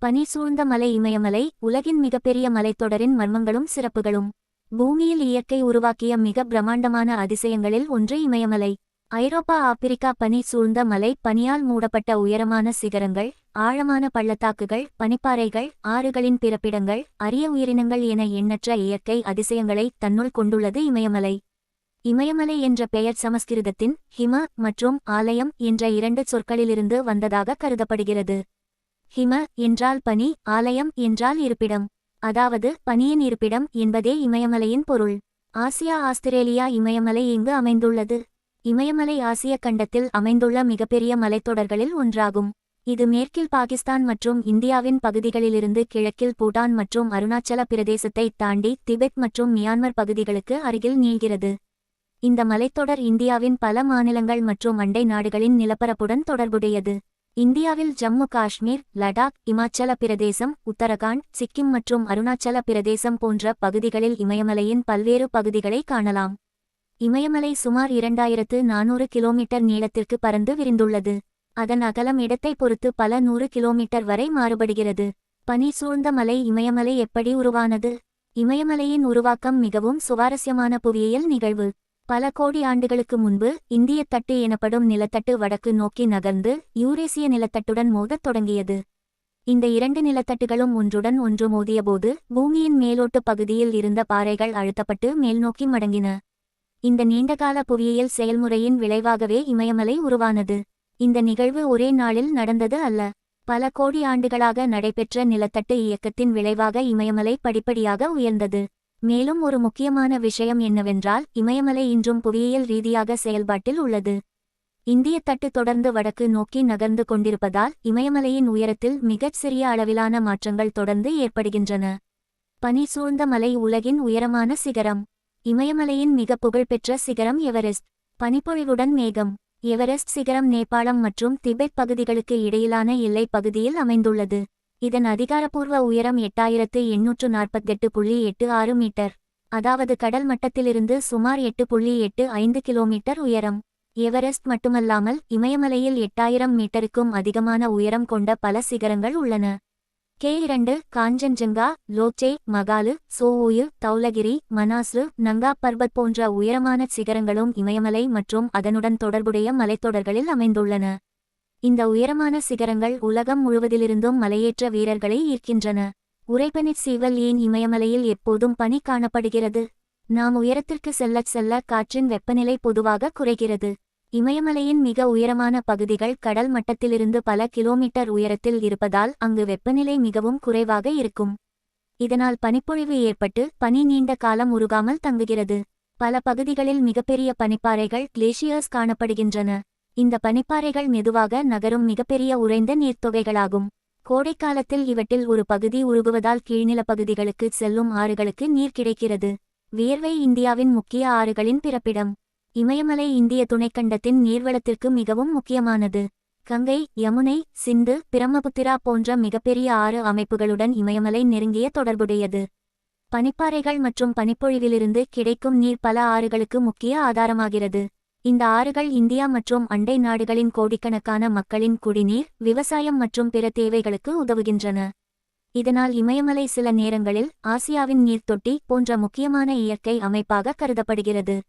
பனி சூழ்ந்த மலை இமயமலை உலகின் மிகப்பெரிய மலைத்தொடரின் மர்மங்களும் சிறப்புகளும். பூமியில் இயற்கை உருவாக்கிய மிக பிரம்மாண்டமான அதிசயங்களில் ஒன்று இமயமலை. ஐரோப்பா ஆப்பிரிக்கா பனி சூழ்ந்த மலை, பனியால் மூடப்பட்ட உயரமான சிகரங்கள், ஆழமான பள்ளத்தாக்குகள், பனிப்பாறைகள், ஆறுகளின் பிறப்பிடங்கள், அரிய உயிரினங்கள் என எண்ணற்ற இயற்கை அதிசயங்களை தன்னுள் கொண்டுள்ளது இமயமலை. இமயமலை என்ற பெயர் சமஸ்கிருதத்தின் ஹிம மற்றும் ஆலயம் என்ற இரண்டு சொற்களிலிருந்து வந்ததாக கருதப்படுகிறது. ஹிம என்றால் பனி, ஆலயம் என்றால் இருப்பிடம். அதாவது பனியின் இருப்பிடம் என்பதே இமயமலையின் பொருள். ஆசியா ஆஸ்திரேலியா இமயமலை இங்கு அமைந்துள்ளது. இமயமலை ஆசிய கண்டத்தில் அமைந்துள்ள மிகப்பெரிய மலைத்தொடர்களில் ஒன்றாகும். இது மேற்கில் பாகிஸ்தான் மற்றும் இந்தியாவின் பகுதிகளிலிருந்து கிழக்கில் பூட்டான் மற்றும் அருணாச்சல பிரதேசத்தை தாண்டி திபெத் மற்றும் மியான்மர் பகுதிகளுக்கு அருகில் நீள்கிறது. இந்த மலைத்தொடர் இந்தியாவின் பல மாநிலங்கள் மற்றும் அண்டை நாடுகளின் நிலப்பரப்புடன் தொடர்புடையது. இந்தியாவில் ஜம்மு காஷ்மீர், லடாக், இமாச்சல பிரதேசம், உத்தரகாண்ட், சிக்கிம் மற்றும் அருணாச்சல பிரதேசம் போன்ற பகுதிகளில் இமயமலையின் பல்வேறு பகுதிகளை காணலாம். இமயமலை சுமார் 2400 கிலோமீட்டர் நீளத்திற்கு பரந்து விரிந்துள்ளது. அதன் அகலம் இடத்தை பொறுத்து பல 100 கிலோமீட்டர் வரை மாறுபடுகிறது. பனி சூழ்ந்த மலை இமயமலை எப்படி உருவானது? இமயமலையின் உருவாக்கம் மிகவும் சுவாரஸ்யமான புவியியல் நிகழ்வு. பல கோடி ஆண்டுகளுக்கு முன்பு இந்திய தட்டு எனப்படும் நிலத்தட்டு வடக்கு நோக்கி நகர்ந்து யூரேசிய நிலத்தட்டுடன் மோதத் தொடங்கியது. இந்த இரண்டு நிலத்தட்டுகளும் ஒன்றுடன் ஒன்று மோதியபோது பூமியின் மேலோட்டு பகுதியில் இருந்த பாறைகள் அழுத்தப்பட்டு மேல்நோக்கி மடங்கின. இந்த நீண்டகால புவியியல் செயல்முறையின் விளைவாகவே இமயமலை உருவானது. இந்த நிகழ்வு ஒரே நாளில் நடந்தது அல்ல. பல கோடி ஆண்டுகளாக நடைபெற்ற நிலத்தட்டு இயக்கத்தின் விளைவாக இமயமலை படிப்படியாக உயர்ந்தது. மேலும் ஒரு முக்கியமான விஷயம் என்னவென்றால், இமயமலை இன்றும் புவியியல் ரீதியாக செயல்பாட்டில் உள்ளது. இந்திய தட்டு தொடர்ந்து வடக்கு நோக்கி நகர்ந்து கொண்டிருப்பதால் இமயமலையின் உயரத்தில் மிகச் சிறிய அளவிலான மாற்றங்கள் தொடர்ந்து ஏற்படுகின்றன. பனி சூழ்ந்த மலை உலகின் உயரமான சிகரம். இமயமலையின் மிக புகழ்பெற்ற சிகரம் எவரெஸ்ட். பனிப்பொழிவுடன் மேகம். எவரெஸ்ட் சிகரம் நேபாளம் மற்றும் திபெத் பகுதிகளுக்கு இடையிலான எல்லை பகுதியில் அமைந்துள்ளது. இதன் அதிகாரப்பூர்வ உயரம் 8848.86 மீட்டர். அதாவது கடல் மட்டத்திலிருந்து சுமார் 8.85 கிலோமீட்டர் உயரம். எவரெஸ்ட் மட்டுமல்லாமல் இமயமலையில் 8000 மீட்டருக்கும் அதிகமான உயரம் கொண்ட பல சிகரங்கள் உள்ளன. K2, காஞ்சன்ஜங்கா, லோக்சே, மகாலு, சோஊயு, தௌலகிரி, மனாஸ்ரு, நங்கா பர்பத் போன்ற உயரமான சிகரங்களும் இமயமலை மற்றும் அதனுடன் தொடர்புடைய மலைத்தொடர்களில் அமைந்துள்ளன. இந்த உயரமான சிகரங்கள் உலகம் முழுவதிலிருந்தும் மலையேற்ற வீரர்களை ஈர்க்கின்றன. உறைபனிச் சீவல் ஏன் இமயமலையில் எப்போதும் பனி காணப்படுகிறது? நாம் உயரத்திற்கு செல்லச் செல்ல காற்றின் வெப்பநிலை பொதுவாக குறைகிறது. இமயமலையின் மிக உயரமான பகுதிகள் கடல் மட்டத்திலிருந்து பல கிலோமீட்டர் உயரத்தில் இருப்பதால் அங்கு வெப்பநிலை மிகவும் குறைவாக இருக்கும். இதனால் பனிப்பொழிவு ஏற்பட்டு பனி நீண்ட காலம் உருகாமல் தங்குகிறது. பல பகுதிகளில் மிகப்பெரிய பனிப்பாறைகள் கிளேசியர்ஸ் காணப்படுகின்றன. இந்த பனிப்பாறைகள் மெதுவாக நகரும் மிகப்பெரிய உறைந்த நீர்த்தொகைகளாகும். கோடைக்காலத்தில் இவற்றில் ஒரு பகுதி உருகுவதால் கீழ்நில பகுதிகளுக்கு செல்லும் ஆறுகளுக்கு நீர் கிடைக்கிறது. வியர்வை இந்தியாவின் முக்கிய ஆறுகளின் பிறப்பிடம். இமயமலை இந்திய துணைக்கண்டத்தின் நீர்வளத்திற்கு மிகவும் முக்கியமானது. கங்கை, யமுனை, சிந்து, பிரம்மபுத்திரா போன்ற மிகப்பெரிய ஆறு அமைப்புகளுடன் இமயமலை நெருங்கிய தொடர்புடையது. பனிப்பாறைகள் மற்றும் பனிப்பொழிவிலிருந்து கிடைக்கும் நீர் பல ஆறுகளுக்கு முக்கிய ஆதாரமாகிறது. இந்த ஆறுகள் இந்தியா மற்றும் அண்டை நாடுகளின் கோடிக்கணக்கான மக்களின் குடிநீர், விவசாயம் மற்றும் பிற தேவைகளுக்கு உதவுகின்றன. இதனால் இமயமலை சில நேரங்களில் ஆசியாவின் நீர்த்தொட்டி போன்ற முக்கியமான இயற்கை அமைப்பாக கருதப்படுகிறது.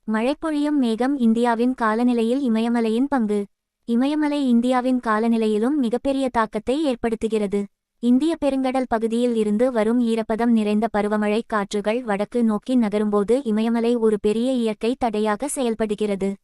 மழைப்பொழியும் மேகம் இந்தியாவின் காலநிலையில் இமயமலையின் பங்கு. இமயமலை இந்தியாவின் காலநிலையிலும் மிகப்பெரிய தாக்கத்தை ஏற்படுத்துகிறது. இந்திய பெருங்கடல் பகுதியில் இருந்து வரும் ஈரப்பதம் நிறைந்த பருவமழை காற்றுகள் வடக்கு நோக்கி நகரும்போது இமயமலை ஒரு பெரிய இயற்கை தடையாக செயல்படுகிறது.